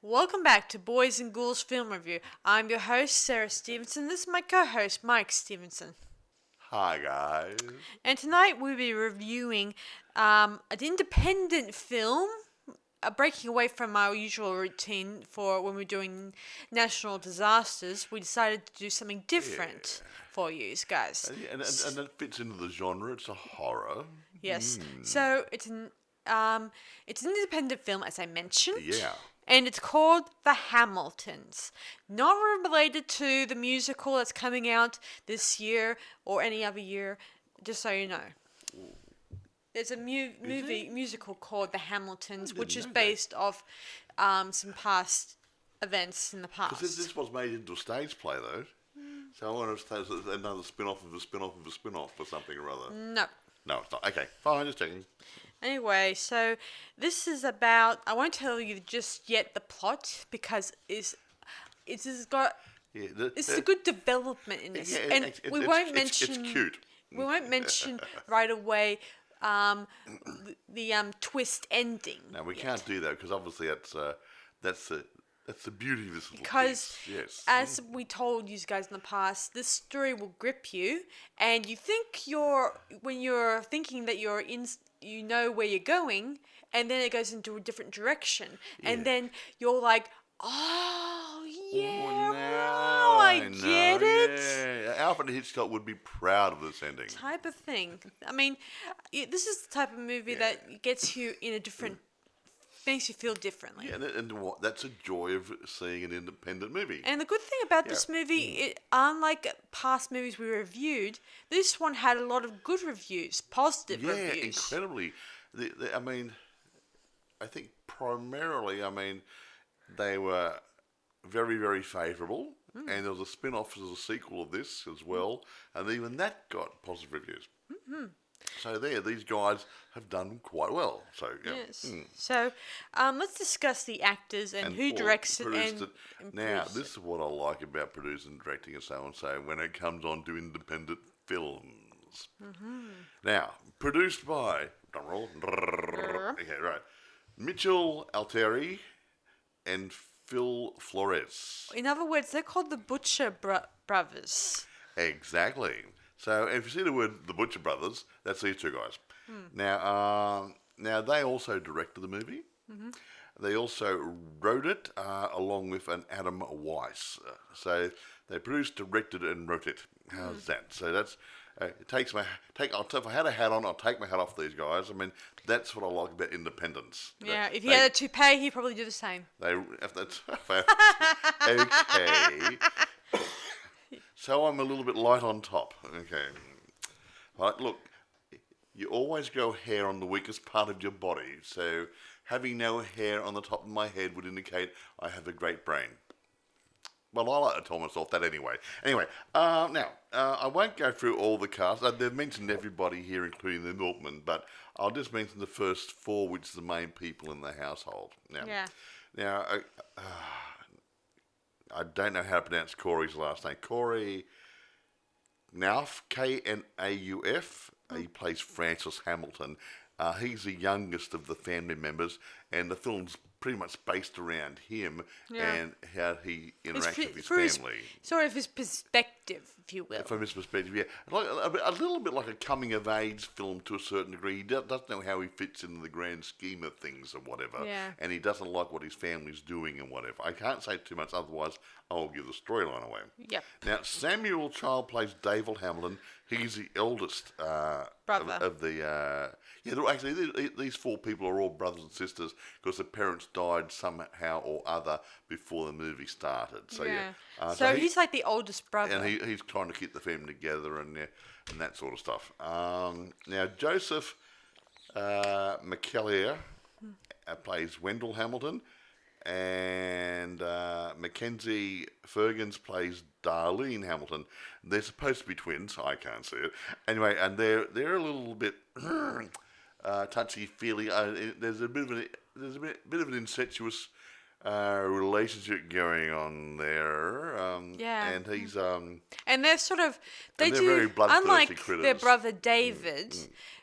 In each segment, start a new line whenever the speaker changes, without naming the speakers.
Welcome back to Boys and Ghouls Film Review. I'm your host, Sarah Stephenson. This is my co-host, Mike Stephenson.
Hi, guys.
And tonight we'll be reviewing an independent film, breaking away from our usual routine for when we're doing national disasters. We decided to do something different for you guys.
And it fits into the genre. It's a horror.
Yes. So it's an independent film, as I mentioned.
Yeah.
And it's called The Hamiltons. Not related to the musical that's coming out this year or any other year, just so you know. There's a musical called The Hamiltons, which is based off some past events in the past.
Because this was made into a stage play, though. So I wonder if there's another spin-off of a spin-off of a spin-off or something or other.
No.
No, it's not. Okay, fine, just checking.
Anyway, so this is about, I won't tell you just yet the plot because it's got a good development in this, and we won't mention.
It's cute.
We won't mention right away the twist ending.
No, we can't do that because obviously that's the beauty of this little
because
piece. Yes.
As we told you guys in the past, this story will grip you, and you think when you're thinking that you know where you're going, and then it goes into a different direction, and then you're like, oh yeah,
now
I get it.
Yeah. Alfred Hitchcock would be proud of this ending.
Type of thing. I mean, this is the type of movie that gets you in a different. Makes you feel differently.
Yeah, and that's a joy of seeing an independent movie.
And the good thing about this movie, unlike past movies we reviewed, this one had a lot of good reviews, positive reviews.
Yeah, incredibly. I mean, I think primarily, they were very, very favourable. And there was a spin-off as a sequel of this as well. And even that got positive reviews. Mm-hmm. So these guys have done quite well. So
yes. So let's discuss the actors and who directs it and
now, this is what I like about producing and directing and so on. So when it comes on to independent films. Mm-hmm. Now, produced by drumroll. Okay, right. Mitchell Altieri and Phil Flores.
In other words, they're called the Butcher Brothers.
Exactly. So if you see the word The Butcher Brothers, that's these two guys. Now they also directed the movie. Mm-hmm. They also wrote it along with an Adam Weiss. So they produced, directed, and wrote it. How's that? So that's if I had a hat on, I'll take my hat off these guys. I mean, that's what I like about independence.
Yeah, if he had a toupee, he'd probably do the same.
Okay. So I'm a little bit light on top. Okay. Right, look, you always go hair on the weakest part of your body. So having no hair on the top of my head would indicate I have a great brain. Well, I like to tell myself that anyway. Anyway, now, I won't go through all the cast. They've mentioned everybody here, including the milkman, but I'll just mention the first four, which are the main people in the household. Now, I don't know how to pronounce Corey's last name. Corey Knauf, Knauf. He plays Francis Hamilton. He's the youngest of the family members, and the film's pretty much based around him and how he interacts with his family.
Sort of his perspective, if you will.
From his perspective, yeah. Like, a little bit like a coming-of-age film to a certain degree. He doesn't know how he fits into the grand scheme of things or whatever, and he doesn't like what his family's doing and whatever. I can't say too much, otherwise I'll give the storyline away.
Yep.
Now, Samuel Child plays David Hamilton. He's the eldest
brother
of the... actually, these four people are all brothers and sisters because the parents died somehow or other before the movie started. So
he's like the oldest brother.
And he's trying to keep the family together and that sort of stuff. Now, Joseph McKellier plays Wendell Hamilton, and Mackenzie Fergans plays Darlene Hamilton. They're supposed to be twins. I can't see it. Anyway, and they're a little bit touchy-feely. There's a bit of an incestuous relationship going on there.
Yeah.
And he's
And they're sort of, they
they're
do,
very bloodthirsty
unlike their
critters.
brother David,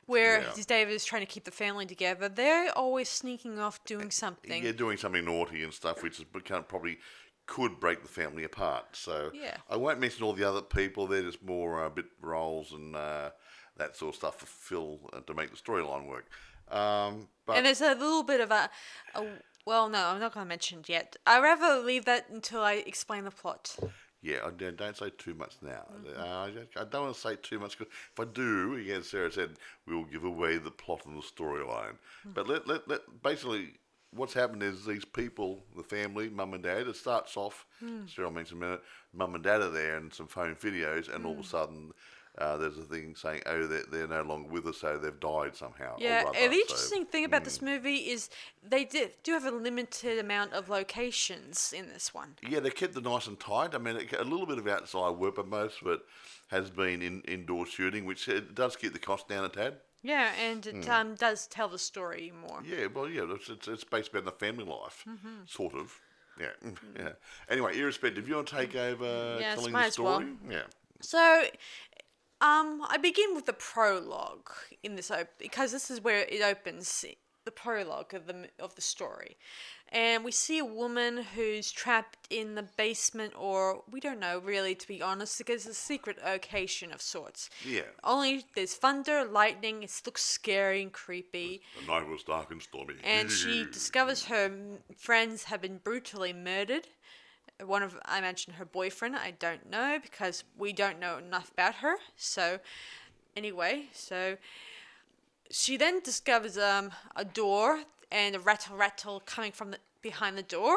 where
Yeah.
his David is trying to keep the family together, they're always sneaking off doing something.
Yeah, doing something naughty and stuff, which is probably could break the family apart. So
Yeah.
I won't mention all the other people. They're just more bit roles and that sort of stuff to fill to make the storyline work. But
And there's a little bit of well, no, I'm not going to mention it yet. I'd rather leave that until I explain the plot.
yeah, don't say too much now. I don't want to say too much, 'cause if I do, again, Sarah said, we'll give away the plot and the storyline. But let basically, what's happened is these people, the family, mum and dad, it starts off, Sarah mentioned a minute, mum and dad are there and some phone videos, and all of a sudden there's a thing saying, oh, they're no longer with us, so they've died somehow.
Yeah,
or other,
and the
so-
interesting thing about this movie is they do have a limited amount of locations in this one.
Yeah, they kept it nice and tight. I mean, a little bit of outside work, but most of it has been indoor shooting, which it does keep the cost down a tad.
Yeah, and it does tell the story more.
Yeah, well, yeah, it's based about the family life, sort of. Yeah, yeah. Anyway, irrespective, you want to take over
Yes,
telling
might
the
as well.
story? Yeah.
So, I begin with the prologue in this because this is where it opens, the prologue of the story, and we see a woman who's trapped in the basement, or we don't know really, to be honest, because it's a secret location of sorts.
Yeah.
Only there's thunder, lightning. It looks scary and creepy.
The night was dark and stormy.
And she discovers her friends have been brutally murdered. I mentioned her boyfriend. I don't know because we don't know enough about her. So, anyway, she then discovers a door and a rattle coming from behind the door.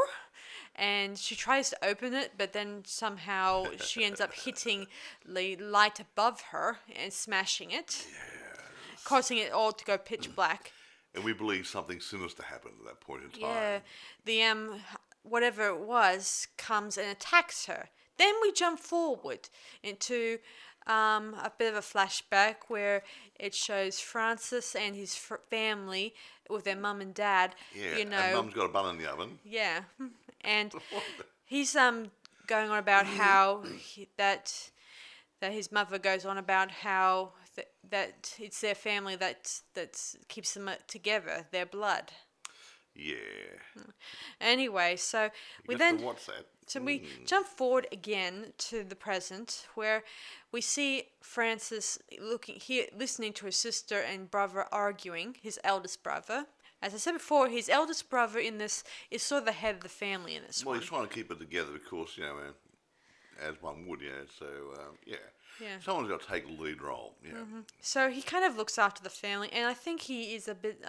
And she tries to open it, but then somehow she ends up hitting the light above her and smashing it, causing it all to go pitch black.
And we believe something sinister happened at that point in time.
Yeah, the whatever it was comes and attacks her. Then we jump forward into a bit of a flashback where it shows Francis and his family with their mum and dad.
Yeah,
You know,
and mum's got a bun in the oven.
yeah, and he's going on about how that his mother goes on about how that it's their family that keeps them together, their blood.
Yeah.
Anyway, so we
Just
then
the WhatsApp.
so we jump forward again to the present, where we see Francis listening to his sister and brother arguing, his eldest brother. As I said before, his eldest brother in this is sort of the head of the family in this
Well,
one.
he's trying to keep it together, of course, as one would, So, yeah.
Yeah.
Someone's got to take the lead role,
So he kind of looks after the family, and I think he is a bit,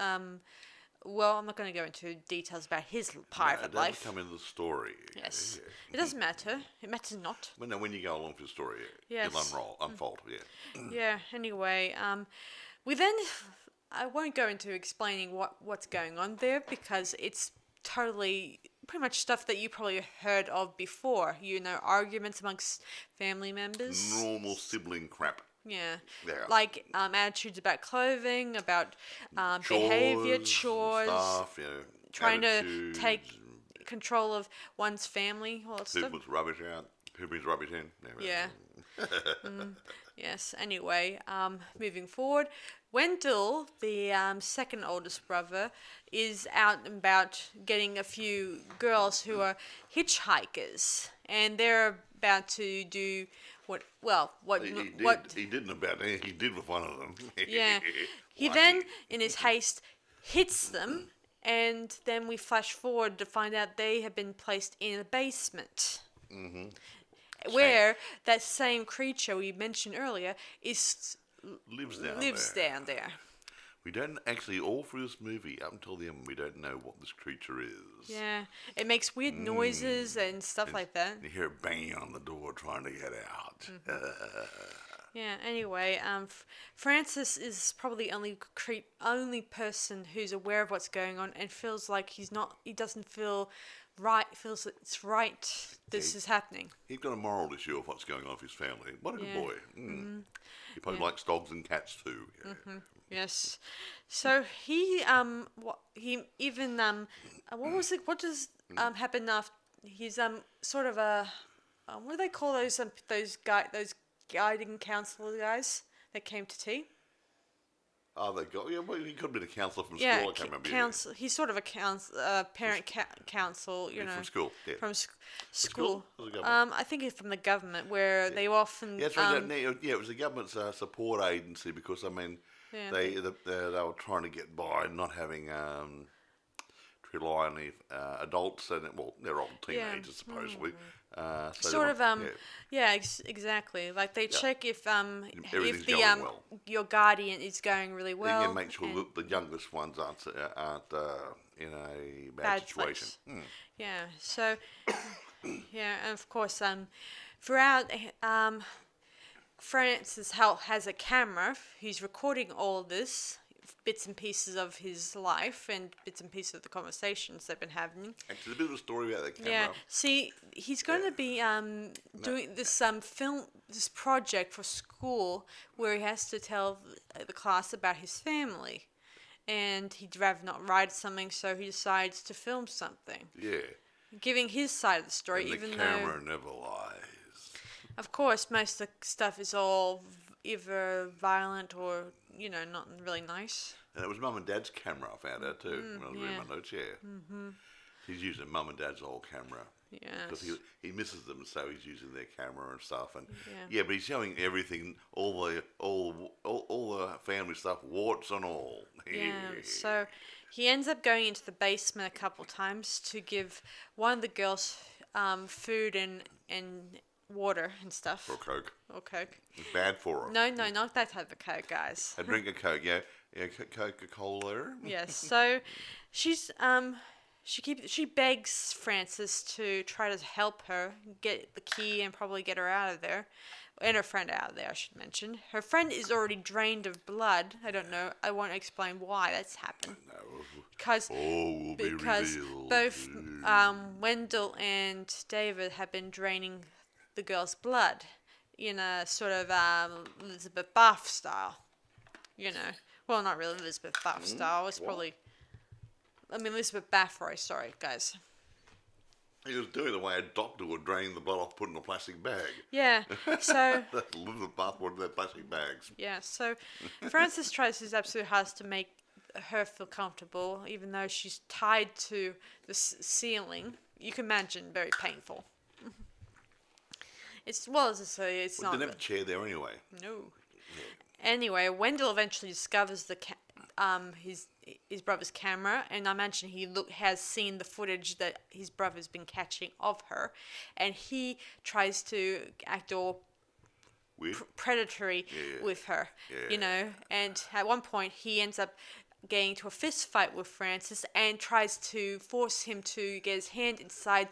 well, I'm not going to go into details about his private
That
life.
would come into the story.
Yes.
Yeah.
It doesn't matter. It matters not.
When you go along for the story,
Yes.
it'll unfold, yeah.
Yeah, anyway, we then, I won't go into explaining what's going on there because it's totally, pretty much stuff that you probably heard of before. Arguments amongst family members.
Normal sibling crap.
Yeah.
Yeah.
Like attitudes about clothing, about behavior, chores,
stuff,
trying
attitudes,
to take control of one's family, all that
who
stuff.
puts rubbish out, who brings rubbish in.
Yeah. Yes. Anyway, moving forward, Wendell, the second oldest brother, is out and about getting a few girls who are hitchhikers, and they're about to do
He didn't about it. He did with one of them.
Yeah. He
Lucky.
then, in his haste, hits them, and then we flash forward to find out they have been placed in a basement. Mm-hmm. Where that same creature we mentioned earlier
lives
down there.
We don't actually, all through this movie, up until the end, we don't know what this creature is.
Yeah, it makes weird noises and stuff like that.
You hear it banging on the door trying to get out.
Yeah. Anyway, Francis is probably the only person who's aware of what's going on and feels like he doesn't feel right. Feels that it's right. This is happening.
He's got a moral issue of what's going on with his family. What a good
Yeah.
boy. He probably likes dogs and cats too. Yeah.
Yes. So he even what was it? What does happened after he's sort of a what do they call those guiding counselor guys that came to tea?
Oh, they got well, he could have been a counsellor from
Yeah,
school. I can't remember.
counsel. He's sort of a parent council. You know,
From school. Yeah.
from school.
School? Or the government?
I think it's from the government where they often.
Yeah, that's right. It was the government's support agency because I mean,
Yeah,
they were trying to get by not having rely on the adults and they're old teenagers supposedly. So
sort of
yeah.
exactly. Like they check if
Everything's
the
going well.
your guardian is going really well.
You make sure that the youngest ones aren't in a bad situation.
Place. Yeah. So yeah, and of course throughout Francis has a camera. He's recording all this bits and pieces of his life and bits and pieces of the conversations they've been having.
Actually, a bit of a story about that camera.
Yeah. See, he's going to be doing this this project for school where he has to tell the class about his family, and he'd rather not write something, so he decides to film something.
Yeah.
Giving his side of the story,
And
even
the
though,
camera never lies.
of course, most of the stuff is all either violent or not really nice.
And it was Mum and Dad's camera, I found out too. When I was reading my notes, Mm-hmm. He's using Mum and Dad's old camera.
Yeah.
Because he misses them, so he's using their camera and stuff. And but he's showing everything, all the family stuff, warts and all.
Yeah. So he ends up going into the basement a couple times to give one of the girls food and water and stuff.
Or Coke.
Or Coke.
It's bad for her.
No, not that type of Coke, guys.
I drink a Coke, yeah. Yeah, Coca-Cola.
Yes. So she's she begs Francis to try to help her get the key and probably get her out of there. And her friend out of there, I should mention. Her friend is already drained of blood. I don't know. I won't explain why that's happened.
No.
Because
Will be revealed.
both Wendell and David have been draining the girl's blood in a sort of Elizabeth Bath style. Well, not really Elizabeth Bath style. It's probably... Elizabeth Bathory, sorry, guys.
He was doing the way a doctor would drain the blood off, put in a plastic bag.
Yeah, so...
Elizabeth Bath wanted their plastic bags.
Yeah, so Francis tries his absolute hardest to make her feel comfortable, even though she's tied to the ceiling. You can imagine, very painful. It's, well, as I say, it's not...
They didn't have a chair there anyway.
No. Anyway, Wendell eventually discovers his brother's camera, and I imagine he has seen the footage that his brother's been catching of her, and he tries to act all predatory with her, and at one point he ends up getting into a fist fight with Francis and tries to force him to get his hand inside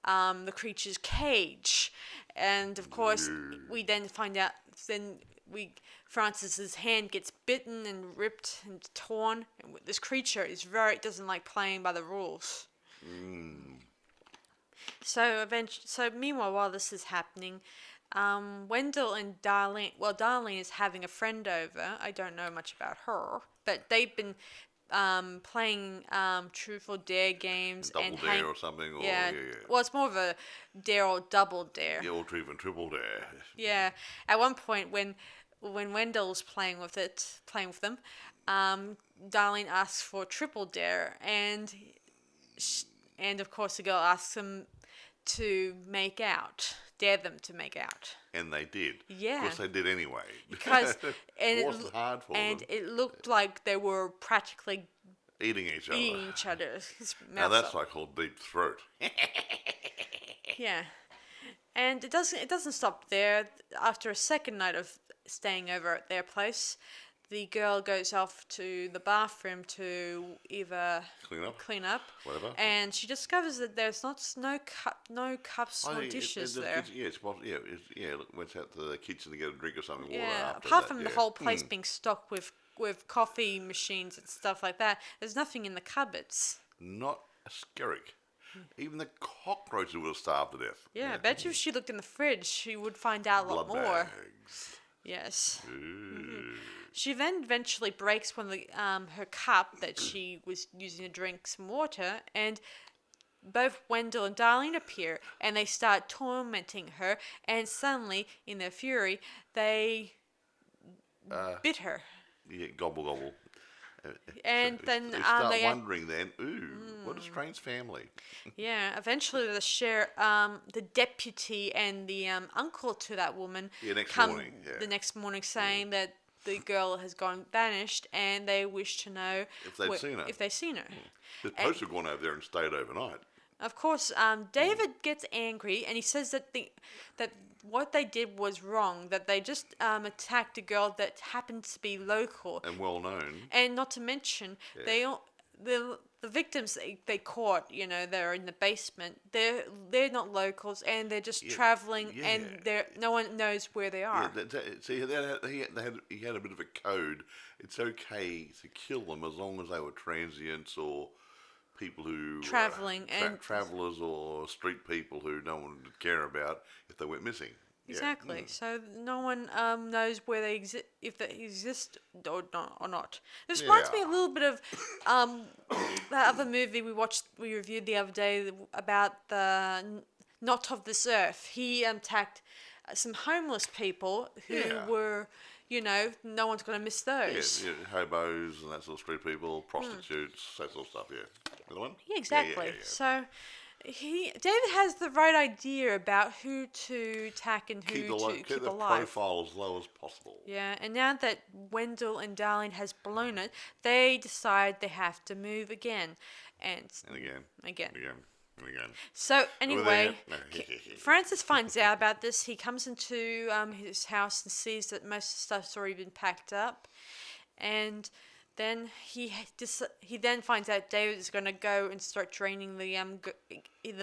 the creature's cage, and of course we then find out Francis's hand gets bitten and ripped and torn. And this creature doesn't like playing by the rules. So meanwhile, while this is happening, Wendell and Darlene. Well, Darlene is having a friend over. I don't know much about her, but they've been playing truth or dare games
Double dare or something. Or,
yeah. Well, it's more of a dare or double dare.
Yeah, or even triple dare.
Yeah. At one point, when Wendell's playing with them, Darlene asks for triple dare, and of course the girl asks them to make out, dare them to make out.
And they did.
Yeah.
Of course they did anyway.
Because
it wasn't hard for them.
And it looked like they were practically
eating each other. Now that's like called deep throat.
Yeah. And it doesn't stop there. After a second night of staying over at their place, the girl goes off to the bathroom to either clean up,
whatever,
and she discovers that there's no cups or dishes there.
Went out to the kitchen to get a drink or something.
Yeah, apart from the whole place being stocked with coffee machines and stuff like that, there's nothing in the cupboards.
Not a skerrick. Even the cockroaches would have starved to death.
Yeah, I bet you if she looked in the fridge, she would find out a lot more.
Bags.
Yes. Mm-hmm. She then eventually breaks one of her cup that she was using to drink some water, and both Wendell and Darlene appear, and they start tormenting her. And suddenly, in their fury, they bit her.
Yeah, gobble gobble.
And
So
then
they start
they
wondering then, what a strange family.
yeah, eventually the deputy and the uncle to that woman
Next
come
morning. Yeah.
the next morning saying that the girl has gone vanished, and they wish to know
If they'd seen her.
If they've seen her.
They're supposed to have gone over there and stayed overnight.
Of course, David gets angry, and he says that that what they did was wrong. That they just attacked a girl that happened to be local,
And well known.
and not to mention the victims they caught. They're in the basement. They're not locals, and they're just traveling, and no one knows where they are.
See, he had a bit of a code. It's okay to kill them as long as they were transients or people who
Traveling
travelers or street people who no one would care about if they went missing.
Exactly. So no one knows where they exist, if they exist or not. This reminds me a little bit of that other movie we reviewed the other day about the Not of This Earth. He attacked some homeless people who were, no one's going to miss those.
Hobos and that sort of street people, prostitutes, that sort of stuff. Yeah, the one.
Yeah, exactly. So. David has the right idea about who to attack and who to keep
the
alive.
profile as low as possible.
Yeah, and now that Wendell and Darlene has blown it, they decide they have to move again, and again. So anyway, Francis finds out about this. He comes into his house and sees that most of the stuff's already been packed up, and then he then finds out David is going to go and start draining the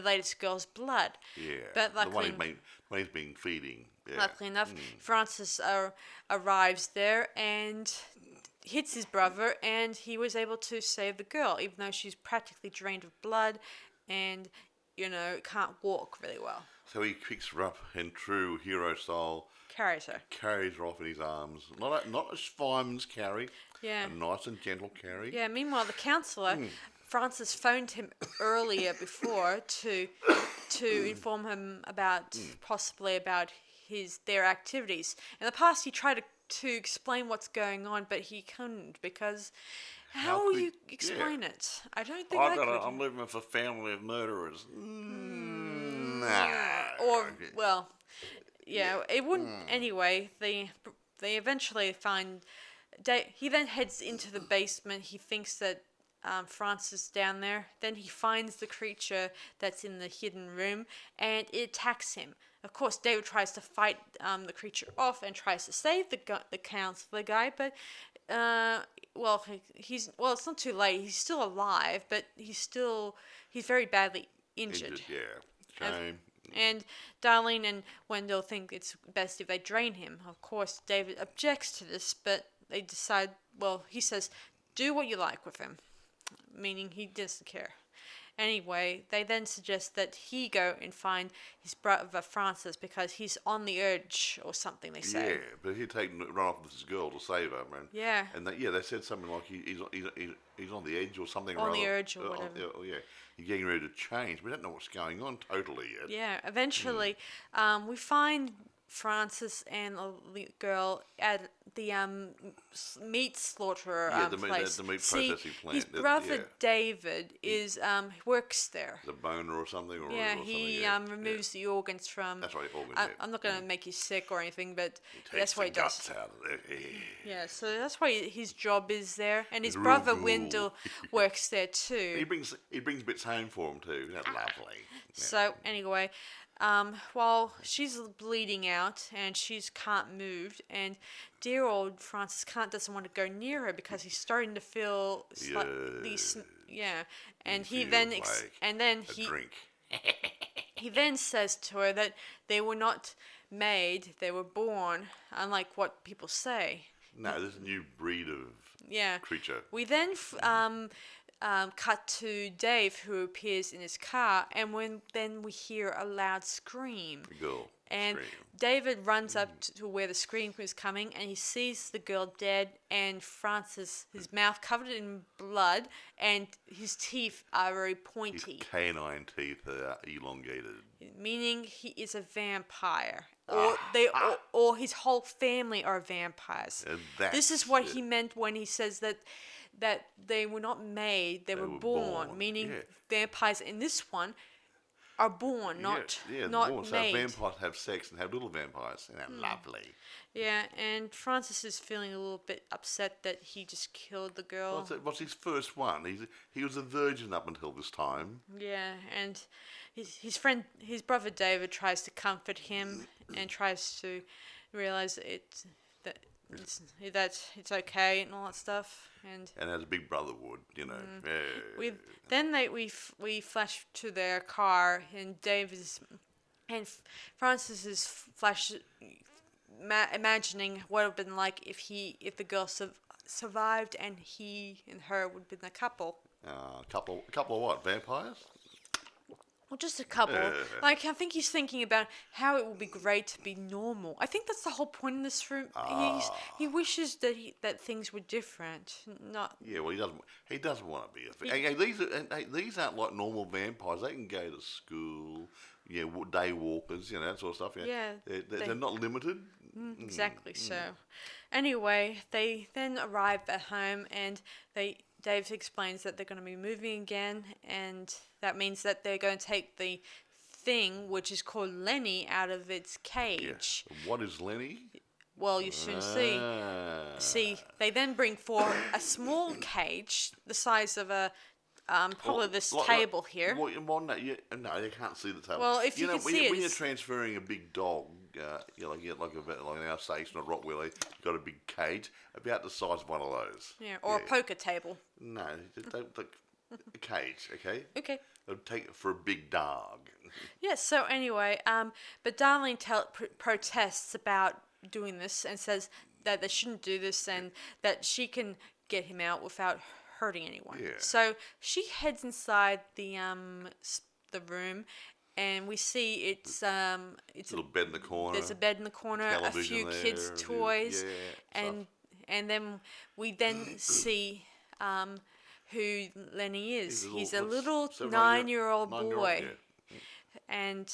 latest girl's blood.
Yeah,
but luckily,
the one he's been feeding. Yeah.
Luckily enough, Francis arrives there and hits his brother, and he was able to save the girl, even though she's practically drained of blood and can't walk really well.
So he picks her up in true hero style. Carries her off in his arms. Not as firemen's carry.
Yeah.
A nice and gentle carry.
Yeah. Meanwhile, the counsellor, Francis, phoned him earlier before to inform him possibly about their activities. In the past, he tried to explain what's going on, but he couldn't because. How will you explain it? I don't think I could.
I'm living with a family of murderers.
It wouldn't. Anyway, they eventually find. He then heads into the basement. He thinks that Francis is down there. Then he finds the creature that's in the hidden room, and it attacks him. Of course, David tries to fight the creature off and tries to save the counselor guy, but it's not too late. He's still alive, but he's very badly injured.
Shame.
And Darlene and Wendell think it's best if they drain him. Of course, David objects to this, but they decide. Well, he says, "Do what you like with him," meaning he doesn't care. Anyway, they then suggest that he go and find his brother Francis because he's on the urge or something. They say.
Yeah, but he'd run off with this girl to save her, man.
Yeah.
And they said something like he's on the edge or something.
On the urge or whatever.
He's getting ready to change. We don't know what's going on totally yet.
Yeah. Eventually, we find Francis and the girl at the meat slaughterer place.
The meat processing plant.
His brother David works there.
The boner or something.
He removes the organs from.
That's right, organs.
I'm not going to make you sick or anything, but
he
that's what he does.
Guts out of there.
Yeah, so that's why his job is there, and his brother Wendell works there too.
He brings bits home for him too. That's lovely. Yeah.
So anyway. While she's bleeding out and she can't move, and dear old Francis doesn't want to go near her because he's starting to feel and he then
drink.
he then says to her that they were not made, they were born, unlike what people say.
No, there's a new breed of creature.
We then cut to Dave, who appears in his car, and then we hear a loud scream.
The girl.
And
Scream.
David runs up to where the scream is coming, and he sees the girl dead, and Francis, his mouth covered in blood, and his teeth are very
His
pointy,
canine teeth are elongated.
meaning he is a vampire. Or his whole family are vampires. This is what he meant when he says that they were not made, they were born, meaning vampires in this one are born, not
born. So
made.
vampires have sex and have little vampires, and they're lovely.
Yeah, and Francis is feeling a little bit upset that he just killed the girl.
What's his first one? He was a virgin up until this time.
Yeah, and his brother David tries to comfort him and tries to realize that it's okay and all that stuff. And
as a big brother would, you know.
We flash to their car, and Francis is imagining what it would have been like if the girl survived, and he and her would have been a couple.
Couple of what? Vampires?
Well, just a couple. Like, I think he's thinking about how it would be great to be normal. I think that's the whole point in this room. He wishes that things were different. Not.
Yeah, well, he doesn't want to be these aren't like normal vampires. They can go to school. Yeah, day walkers. You know, that sort of stuff. Yeah. They're not limited.
Exactly. So, anyway, they then arrive at home, and Dave explains that they're going to be moving again, and that means that they're going to take the thing, which is called Lenny, out of its cage.
Yeah. What is Lenny?
Well, you soon see. See, they then bring forth a small cage, the size of a probably this table here.
Well, no, you can't see the table.
Well, if you can see it,
when you're transferring a big dog, like in our station or Rottweiler, you've got a big cage about the size of one of those.
Yeah, or a poker table.
No, a cage, okay?
Okay.
They'll take it for a big dog.
Yes. So anyway, but Darlene protests about doing this and says that they shouldn't do this, and that she can get him out without hurting anyone.
Yeah.
So she heads inside the room, and we see it's a
little bed in the corner.
There's a bed in the corner, a few kids' toys, and then we see who Lenny is. He's a little 9-year-old boy, and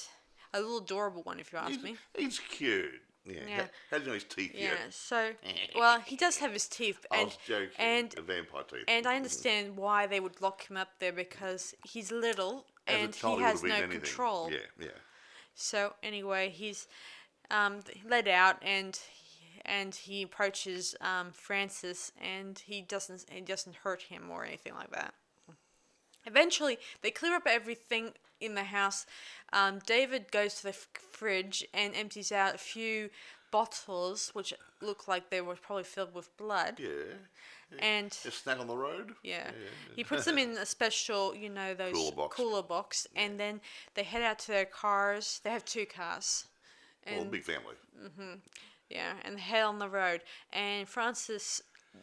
a little adorable one, if you ask me.
He's cute. Yeah. How do you know his teeth yet?
Yeah, so, well, he does have his teeth.
I was joking. The vampire teeth.
And I understand why they would lock him up there, because he's little and he has no control.
Yeah.
So, anyway, he's let out, and he approaches Francis, and he doesn't hurt him or anything like that. Eventually, they clear up everything in the house. David goes to the fridge and empties out a few bottles, which look like they were probably filled with blood.
Yeah.
And
a snack on the road.
Yeah. He puts them in a special, those cooler box, and then they head out to their cars. They have 2 cars.
Well, big family.
Mm-hmm. Yeah, and head on the road. And Francis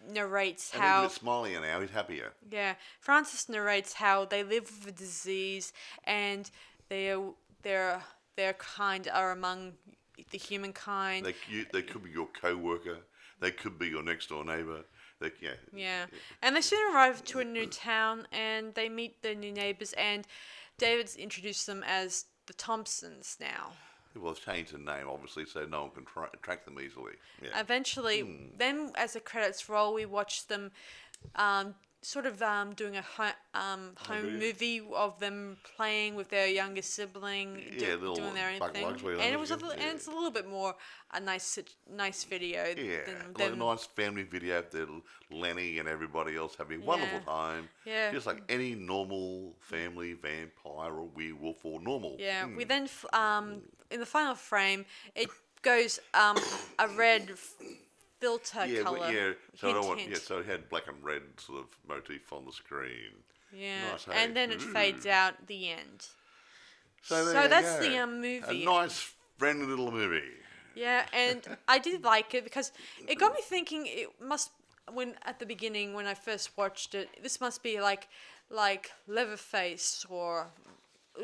narrates
and
how
he's smiling now. He's happier.
Yeah, Francis narrates how they live with a disease, and their kind are among the humankind.
They could be your co-worker. They could be your next door neighbor.
Yeah, and they soon arrive to a new town, and they meet the new neighbors, and David's introduced them as the Thompsons now.
Well, they've changed the name, obviously, so no one can track them easily. Yeah.
Eventually, then as the credits roll, we watch them doing a home movie of them playing with their younger sibling, doing their own thing. And it's a little bit more a nice video.
Like a nice family video of Lenny and everybody else having a wonderful time.
Yeah.
Just like any normal family, vampire or werewolf or normal.
Yeah. We then, in the final frame, it goes a red filter color.
So it had black and red sort of motif on the screen.
Yeah,
nice,
and then it fades out at the end.
So
that's the movie.
A nice, friendly little movie.
Yeah, and I did like it because it got me thinking. At the beginning when I first watched it, this must be like Leatherface or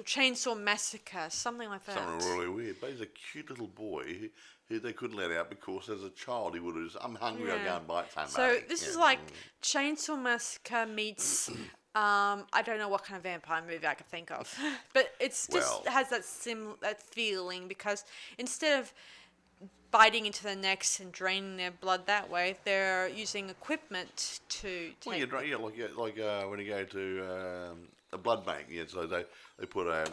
Chainsaw Massacre, something like that.
Something really weird. But he's a cute little boy who they couldn't let out because as a child he would have just, I'm hungry, I'll go and bite somebody.
So this is like Chainsaw Massacre meets I don't know what kind of vampire movie I could think of, but it's just has that feeling because instead of biting into their necks and draining their blood that way, they're using equipment to take.
Well, like when you go to a blood bank, so they put a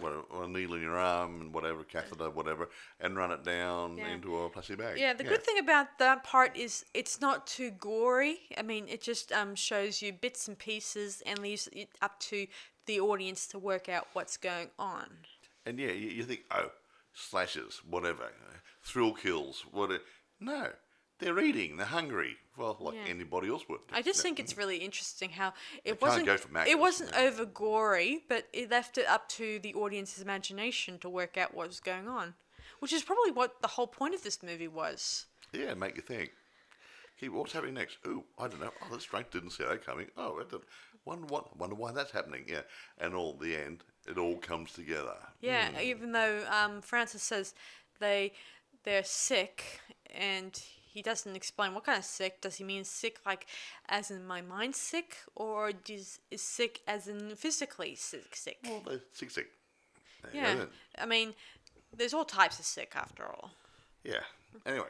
needle in your arm and whatever, catheter, whatever, and run it down into a plastic bag.
Yeah, the good thing about that part is it's not too gory. I mean, it just shows you bits and pieces and leaves it up to the audience to work out what's going on.
And you think, slashes, whatever, thrill kills, whatever. No, they're eating, they're hungry. Well, like anybody else would.
I just think it's really interesting how it
wasn't
over gory, but it left it up to the audience's imagination to work out what was going on, which is probably what the whole point of this movie was.
Yeah, make you think. What's happening next? Ooh, I don't know. Oh, that's strange. Didn't see that coming. Oh, wonder why that's happening. Yeah, and all the end, it all comes together.
Yeah, even though Francis says they're sick, and he doesn't explain what kind of sick. Does he mean sick like as in my mind's sick, or is sick as in physically sick?
Well, they're sick.
Yeah, I mean, there's all types of sick after all.
Yeah. Anyway,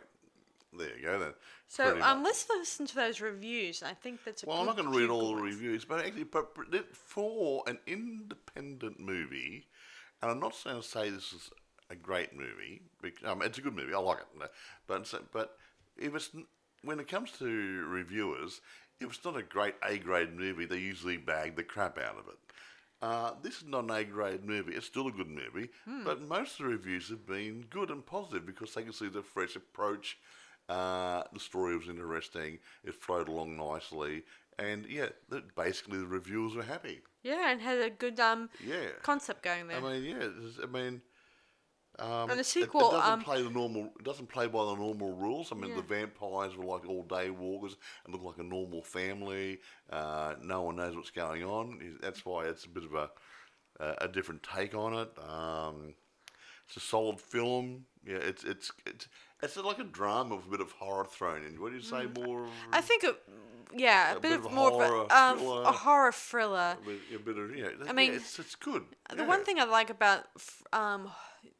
there you go then.
So let's listen to those reviews. I think that's a
I'm not going to read all the reviews, but actually, for an independent movie, and I'm not going to say this is a great movie. It's a good movie. I like it, but when it comes to reviewers, if it's not a great A-grade movie, they usually bag the crap out of it. This is not an A-grade movie. It's still a good movie, but most of the reviews have been good and positive because they can see the fresh approach. The story was interesting. It flowed along nicely, and basically the reviewers were happy.
Yeah, and had a good concept going there. And the sequel,
it doesn't play the normal. It doesn't play by the normal rules. I mean, the vampires were like all-day walkers and look like a normal family. No one knows what's going on. That's why it's a bit of a different take on it. It's a solid film. Yeah, it's like a drama with a bit of horror thrown in. What do you say more?
I think a bit of more of a horror thriller.
A bit of it's good.
The one thing I like about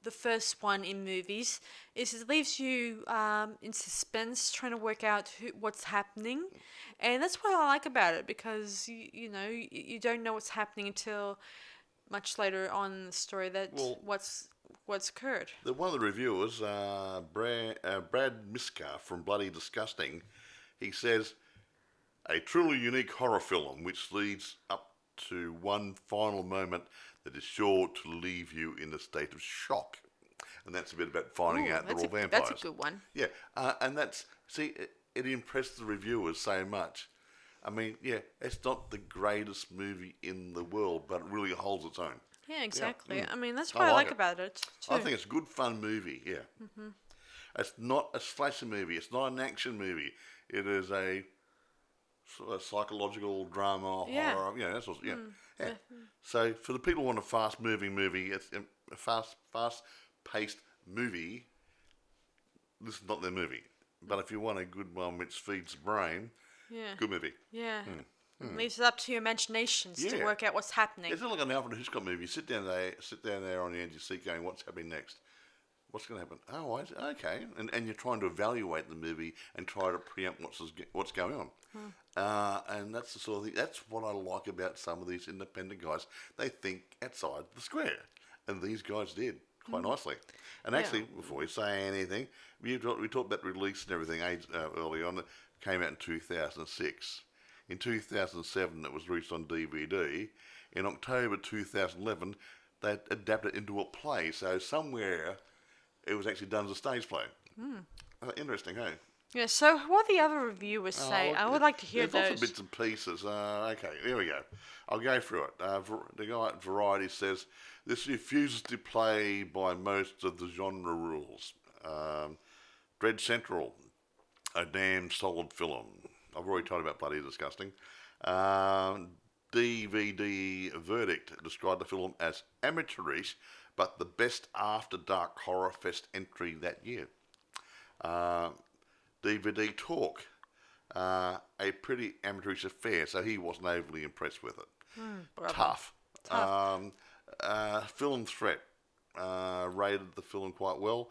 the first one in movies is it leaves you in suspense, trying to work out what's happening, and that's what I like about it because you don't know what's happening until much later on in the story what's occurred.
One of the reviewers, Brad Miska from Bloody Disgusting, he says, a truly unique horror film which leads up to one final moment that is sure to leave you in a state of shock. And that's a bit about finding out they're all vampires.
That's a good one.
Yeah, and it impressed the reviewers so much. I mean, it's not the greatest movie in the world, but it really holds its own.
Yeah, exactly. I mean, that's what I like about it, too.
I think it's a good, fun movie, yeah. Mm-hmm. It's not a slasher movie. It's not an action movie. It is a psychological drama, horror. Yeah, that's what, yeah. So, for the people who want a fast-moving movie, it's a fast-paced movie, this is not their movie. But if you want a good one which feeds the brain, good movie.
Yeah. Leaves it up to your imaginations to work out what's happening.
It's not like an Alfred Hitchcock movie. Sit down there on the edge of your seat going, what's happening next? What's going to happen? Oh, okay. And you're trying to evaluate the movie and try to preempt what's going on. And that's the sort of thing. That's what I like about some of these independent guys. They think outside the square. And these guys did quite nicely. And actually, before we say anything, we talked about release and everything early on. It came out in 2006. In 2007, it was released on DVD. In October 2011, they adapted it into a play. So somewhere, it was actually done as a stage play. Interesting, hey?
Yeah, so what the other reviewers say? I would like to hear those.
There's lots of bits and pieces. Okay, here we go. I'll go through it. The guy at Variety says, this refuses to play by most of the genre rules. Dread Central, a damn solid film. I've already told you about Bloody Disgusting. DVD verdict described the film as amateurish, but the best After Dark Horror Fest entry that year. DVD Talk, a pretty amateurish affair, so he wasn't overly impressed with it. Tough. Film Threat rated the film quite well.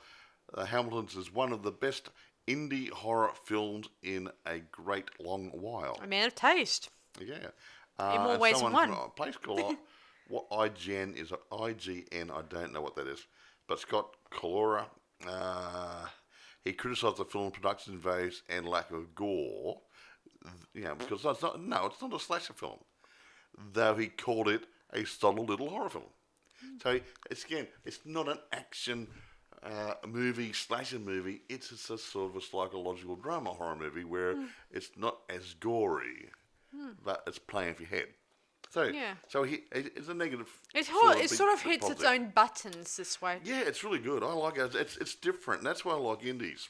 Hamilton's is one of the best indie horror films in a great long while.
A man of taste.
Yeah.
In more ways than one.
A place called what IGN is. IGN, I don't know what that is. But Scott Calora, he criticised the film production values and lack of gore. Because it's not a slasher film. Though he called it a solid little horror film. So it's not an action slasher movie. It's a sort of a psychological drama horror movie where it's not as gory, but it's playing with your head. So it's a negative.
It sort of hits its own buttons this way.
Yeah, it's really good. I like it. It's different. That's why I like indies.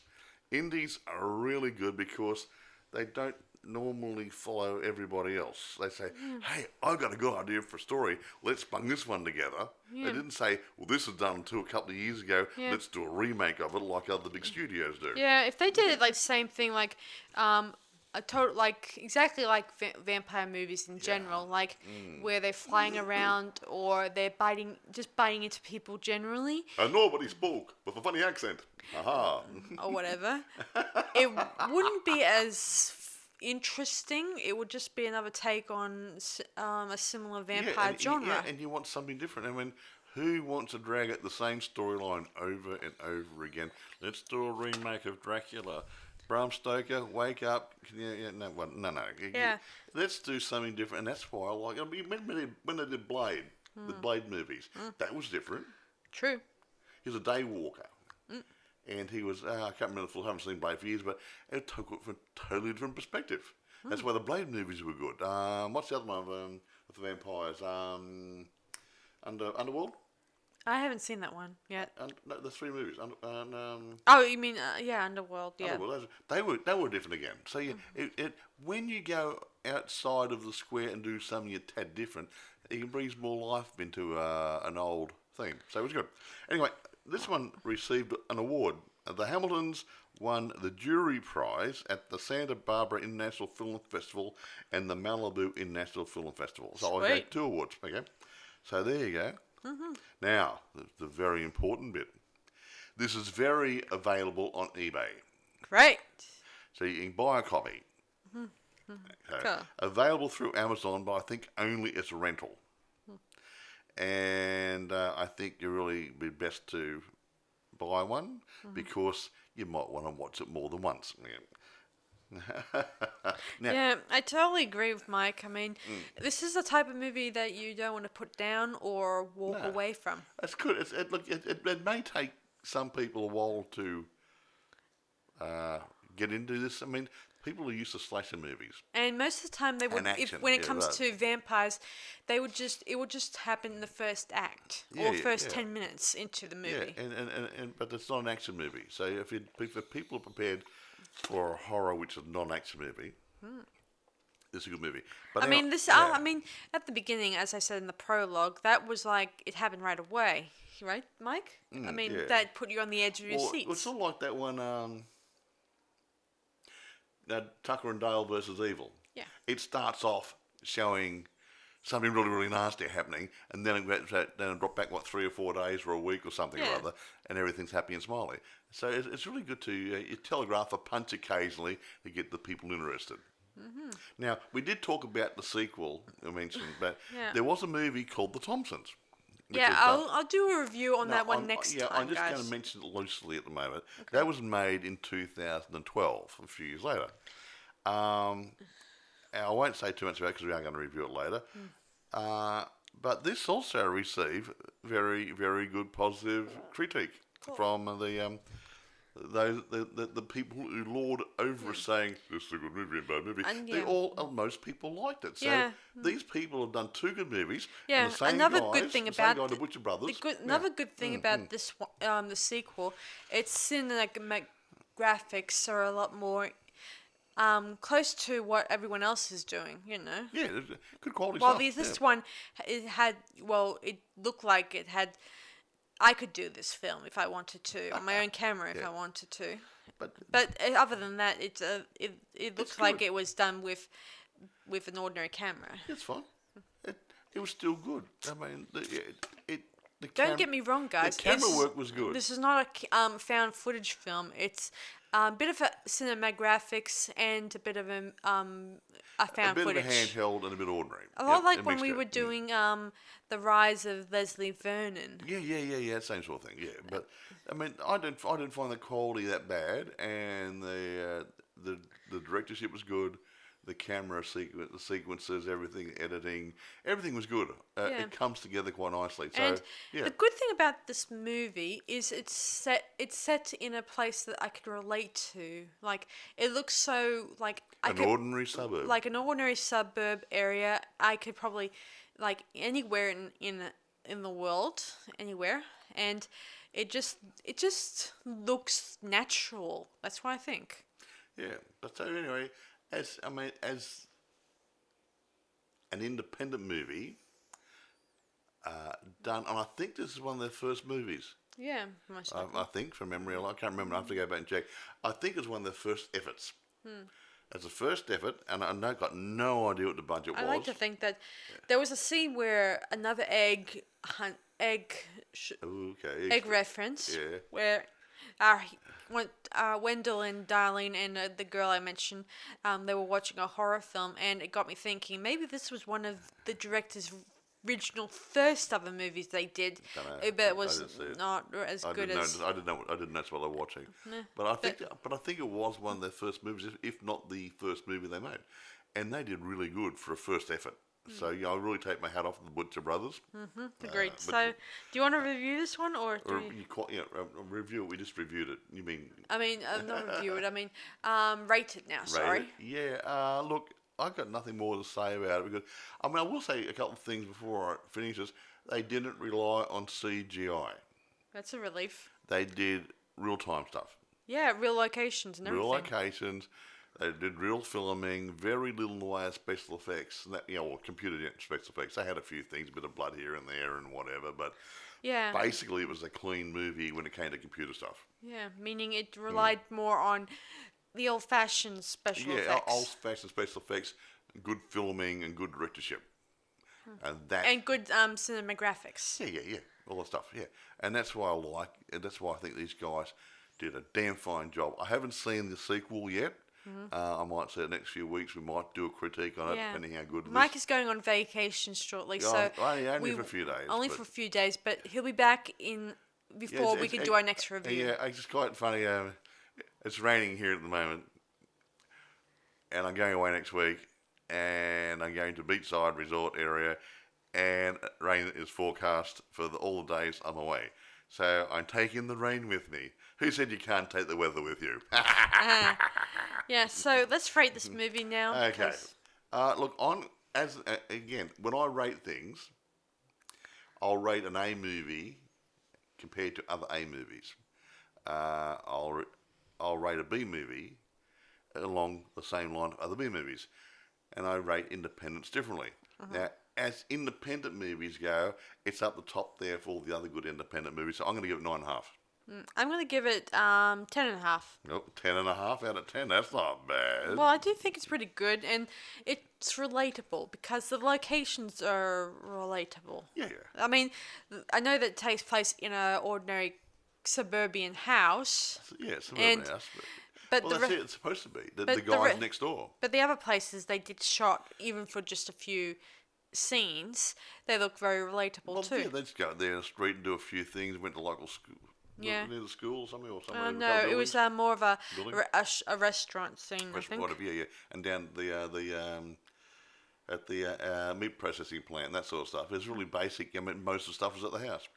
Indies are really good because they don't normally follow everybody else. They say, hey, I've got a good idea for a story. Let's bung this one together. Yeah. They didn't say, well, this was done a couple of years ago. Yeah. Let's do a remake of it like other big studios do.
Yeah, if they did it like the same thing, like exactly like vampire movies in general, like where they're flying around or they're biting into people generally.
And nobody spoke with a funny accent. Aha.
Or whatever. It wouldn't be as interesting. It would just be another take on a similar vampire genre.
Yeah, and you want something different. I mean, who wants to drag out the same storyline over and over again? Let's do a remake of Dracula. Bram Stoker, wake up. No.
Yeah.
Let's do something different, and that's why I like it. When they did Blade, the Blade movies, that was different.
True.
He was a day walker. And he was, I can't remember the full, I haven't seen Blade for years, but it took it from a totally different perspective. That's why the Blade movies were good. What's the other one with the vampires? Underworld?
I haven't seen that one yet.
No, the three movies.
Oh, you mean, Underworld, yeah.
Underworld, they were different again. So when you go outside of the square and do something a tad different, it can bring more life into an old theme. So it was good. Anyway, this one received an award. The Hamiltons won the jury prize at the Santa Barbara International Film Festival and the Malibu International Film Festival. So I got 2 awards. Okay, so there you go. Now, the very important bit. This is very available on eBay.
Great.
So you can buy a copy. Okay. Cool. Available through Amazon, but I think only as a rental. And I think you really be best to buy one because you might want to watch it more than once.
Yeah, I totally agree with Mike. I mean, this is the type of movie that you don't want to put down or walk away from.
It's good. It may take some people a while to get into this. I mean, people are used to slasher movies.
And most of the time, they would, when it comes to vampires, it would just happen in the first act or first 10 minutes into the movie.
Yeah, but it's not an action movie. So if people are prepared for a horror which is not an action movie, this is a good movie. But
I mean, at the beginning, as I said in the prologue, that was like it happened right away, right, Mike? I mean, that put you on the edge of your seats.
It's sort of like that one. Tucker and Dale versus Evil. Yeah. It starts off showing something really, really nasty happening, and then it drop back 3 or 4 days or a week or something or other, and everything's happy and smiley. So it's really good to you telegraph a punch occasionally to get the people interested. Now, we did talk about the sequel I mentioned, but there was a movie called The Thompsons.
Yeah, I'll do a review on that one next time,
Yeah, I'm just going to mention it loosely at the moment. Okay. That was made in 2012, a few years later. I won't say too much about it because we are going to review it later. But this also received very, very good positive critique from the people who lord over us saying this is a good movie and bad movie. And most people liked it. So these people have done 2 good movies.
Yeah,
and the same
another
guys,
good thing
the
about
same guy, the Butcher Brothers.
Another good thing about this the sequel, its cinematographics are a lot more close to what everyone else is doing, you know.
Yeah, good quality
Well,
stuff.
this one, it looked like it had. I could do this film if I wanted to on my own camera if
Yeah.
I wanted to.
But
But other than that, it looks like
good.
it was done with an ordinary camera.
it's fine. It was still good. I mean, the
Don't get me wrong, guys.
The camera work was good.
This is not a found footage film. It's a bit of a cinematographics and a bit of a found
a bit
footage.
of a handheld and a bit ordinary.
A lot
Yep,
like
it
when
mixed
we
it.
were doing the rise of Leslie Vernon.
Yeah, same sort of thing. Yeah, but I mean, I didn't find the quality that bad, and the directorship was good. The camera the sequences, everything, editing, everything was good.
Yeah.
It comes together quite nicely. So
And
yeah,
the good thing about this movie is it's set in a place that I could relate to. Like it looks so like
ordinary suburb.
like an ordinary suburb area. I could probably like anywhere in the world, anywhere, and it just looks natural. That's what I think.
Yeah, but so anyway, as an independent movie done, and I think this is one of their first movies.
Yeah, most
I think from memory, I can't remember. I have to go back and check. I think it's one of their first efforts. As a first effort, and I got no idea what the budget was.
I like to think that there was a scene where another egg
Okay.
reference
Yeah.
where Wendell and Darlene and the girl I mentioned, they were watching a horror film, and it got me thinking maybe this was one of the director's original first other movies they did, but it was not as good as.
I didn't know. I didn't know what they were watching. But I think it was one of their first movies, if not the first movie they made, and they did really good for a first effort. So yeah, I really take my hat off to the Butcher Brothers.
Agreed. So, do you want to review this one, or do you?
Review it. We just reviewed it. You mean?
I mean, not review it. I mean, rate it now. Sorry.
Rate it? Yeah. Look, I've got nothing more to say about it because I mean I will say a couple of things before I finish this. They didn't rely on CGI.
That's a relief.
They did real time stuff.
Yeah, real locations and everything.
Real locations. They did real filming, very little in the way of special effects, or computer special effects. They had a few things, a bit of blood here and there and whatever, but
yeah,
basically it was a clean movie when it came to computer stuff.
Yeah, meaning it relied more on the old-fashioned special effects.
Yeah, old-fashioned special effects, good filming and good directorship.
And good cinematographics.
Yeah, all that stuff, yeah. And that's why I think these guys did a damn fine job. I haven't seen the sequel yet. I might say the next few weeks we might do a critique on it, depending how good it is.
Mike is going on vacation shortly, so
only for a few days.
Only for a few days, but he'll be back before we can do our next review.
Yeah, it's quite funny. It's raining here at the moment, and I'm going away next week, and I'm going to beachside resort area, and rain is forecast for all the days I'm away. So I'm taking the rain with me. Who said you can't take the weather with you?
Yeah, so let's rate this movie now.
Okay. Look, again, when I rate things, I'll rate an A movie compared to other A movies. I'll rate a B movie along the same line of other B movies, and I rate independents differently. Now, as independent movies go, it's up the top there for all the other good independent movies. So I'm going to give it 9.5.
I'm going to give it 10.5.
Nope, 10.5 out of 10. That's not bad.
Well, I do think it's pretty good, and it's relatable because the locations are relatable.
Yeah.
I mean, I know that it takes place in an ordinary suburban house.
Yeah, suburban house.
But
that's it. It's supposed to be. The guys next door.
But the other places they did shot, even for just a few scenes, they look very relatable too.
Yeah, they just go out there in the street and do a few things. Went to local school.
Yeah.
Near the school or something. Or something.
No, it was more of a restaurant scene, I think.
Yeah. And down at the meat processing plant and that sort of stuff. It's really basic. I mean, most of the stuff was at the house.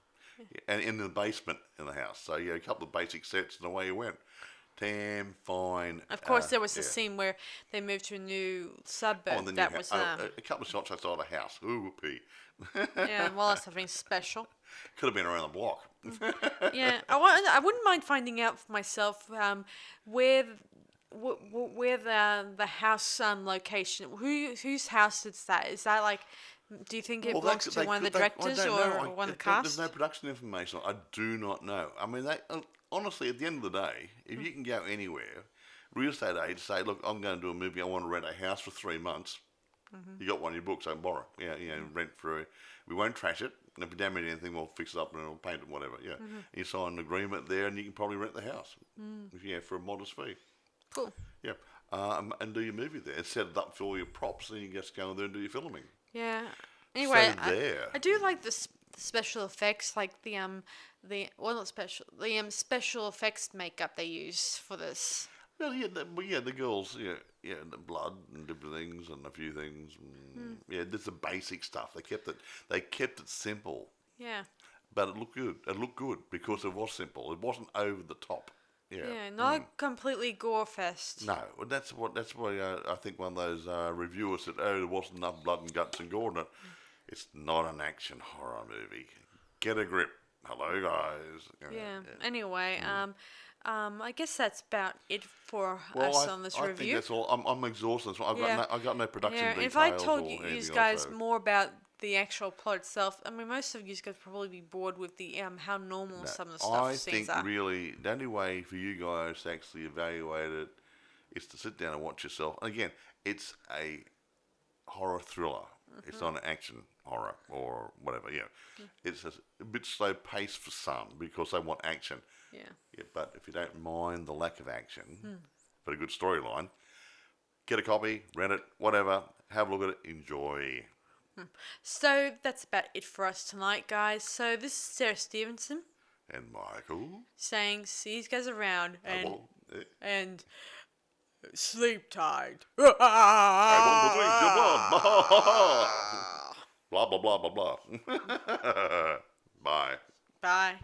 And in the basement in the house. So, yeah, a couple of basic sets and away you went. Damn fine.
Of course, there was the scene where they moved to a new suburb. That was
a couple of shots outside the house. Ooh, whoopee.
Yeah, well, that's something special.
Could have been around the block.
Yeah, I wouldn't mind finding out for myself where where the house location? Whose house is that? Is that like? Do you think it belongs to one of the directors
I don't
or
know.
one of the
There's
cast?
no production information. I do not know. I mean, honestly, at the end of the day, if you can go anywhere, real estate agents say, "Look, I'm going to do a movie. I want to rent a house for 3 months." You got one in your books, so borrow. Yeah, rent for. We won't trash it. And if we damage anything, we'll fix it up and we'll paint it, whatever. Yeah, you sign an agreement there, and you can probably rent the house. For a modest fee.
Cool.
Yeah, and do your movie there and set it up for all your props, and you can just go in there and do your filming.
Yeah. Anyway,
So there.
I do like the special effects, like not special, the special effects makeup they use for this.
Well, the girls, the blood and different things and a few things. Yeah, there's the basic stuff. They kept it simple,
Yeah.
but it looked good. It looked good because it was simple. It wasn't over the top. Yeah.
Yeah, not completely gore fest.
No, that's why I think one of those reviewers said, "Oh, there wasn't enough blood and guts and gore in it." It's not an action horror movie. Get a grip. Hello, guys.
Yeah. Anyway, I guess that's about it for us on this
I
review.
think that's all. I'm exhausted. So I've got no production
Yeah,
details.
if I told
or
you
anything
guys
else,
more about the actual plot itself, I mean, most of you guys probably be bored with the how normal some of the stuff
I
scenes
think
are.
really the only way for you guys to actually evaluate it is to sit down and watch yourself. And again, it's a horror thriller. It's not an action horror or whatever. Yeah, it's a bit slow paced for some because they want action.
Yeah.
But if you don't mind the lack of action, but a good storyline, get a copy, rent it, whatever. Have a look at it, enjoy.
So that's about it for us tonight, guys. So this is Sarah Stephenson
And Michael,
saying, "See you guys around and
I
and sleep tight."
want to drink your blood. Blah blah blah blah blah. Bye.
Bye.